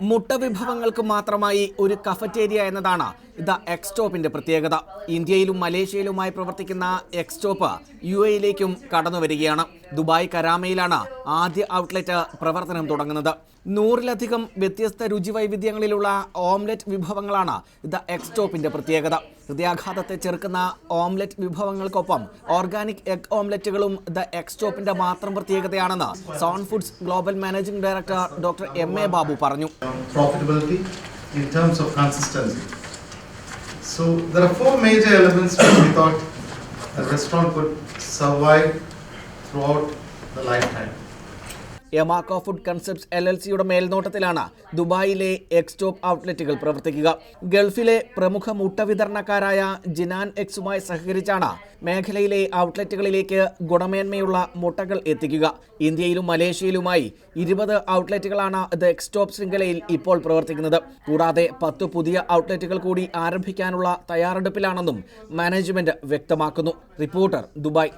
മുട്ട വിഭവങ്ങൾക്ക് മാത്രമായി ഒരു കഫറ്റേരിയ എന്നതാണ് ദ എക്സ്റ്റോപ്പിന്റെ പ്രത്യേകത. ഇന്ത്യയിലും മലേഷ്യയിലുമായി പ്രവർത്തിക്കുന്ന എക്സ്റ്റോപ്പ് UAE-യിലേക്കും കടന്നുവരികയാണ്. ദുബായ് കരാമയിലാണ് ആദ്യ ഔട്ട്ലെറ്റ് പ്രവർത്തനം തുടങ്ങുന്നത്. 100-ലധികം വ്യത്യസ്ത രുചിവൈവിധ്യങ്ങളിലുള്ള ഓംലെറ്റ് വിഭവങ്ങളാണ് ദ എക്സ്റ്റോപ്പിന്റെ പ്രത്യേകത. ഹൃദയാഘാതത്തെ ചെറുക്കുന്ന ഓംലെറ്റ് വിഭവങ്ങൾക്കൊപ്പം ഓർഗാനിക് എഗ് ഓംലെറ്റുകളും ദ എക്സ്റ്റോപ്പിന്റെ മാത്രം പ്രത്യേകതയാണെന്ന് zone foods global managing director doctor MA Babu പറഞ്ഞു. Profitability in terms of consistency. So there are 4 major elements which we thought a restaurant could survive throughout the lifetime. Yamako food concepts LLC-യുടെ മേൽനോട്ടത്തിലാണ് ദുബായിലെ എക്സ്റ്റോപ്പ് ഔട്ട്ലെറ്റുകൾ പ്രവർത്തിക്കുക. ഗൾഫിലെ പ്രമുഖ മുട്ട വിതരണക്കാരായ ജിനാൻ എക്സുമായി സഹകരിച്ചാണ് മേഖലയിലെ ഔട്ട്ലെറ്റുകളിലേക്ക് ഗുണമേന്മയുള്ള മുട്ടകൾ എത്തിക്കുക. ഇന്ത്യയിലും മലേഷ്യയിലുമായി 20 ഔട്ട്ലെറ്റുകളാണ് ദ എക്സ്റ്റോപ്പ് ശൃംഖലയിൽ ഇപ്പോൾ പ്രവർത്തിക്കുന്നത്. കൂടാതെ 10 പുതിയ ഔട്ട്ലെറ്റുകൾ കൂടി ആരംഭിക്കാനുള്ള തയ്യാറെടുപ്പിലാണെന്നും മാനേജ്മെന്റ് വ്യക്തമാക്കുന്നു. Reporter, Dubai.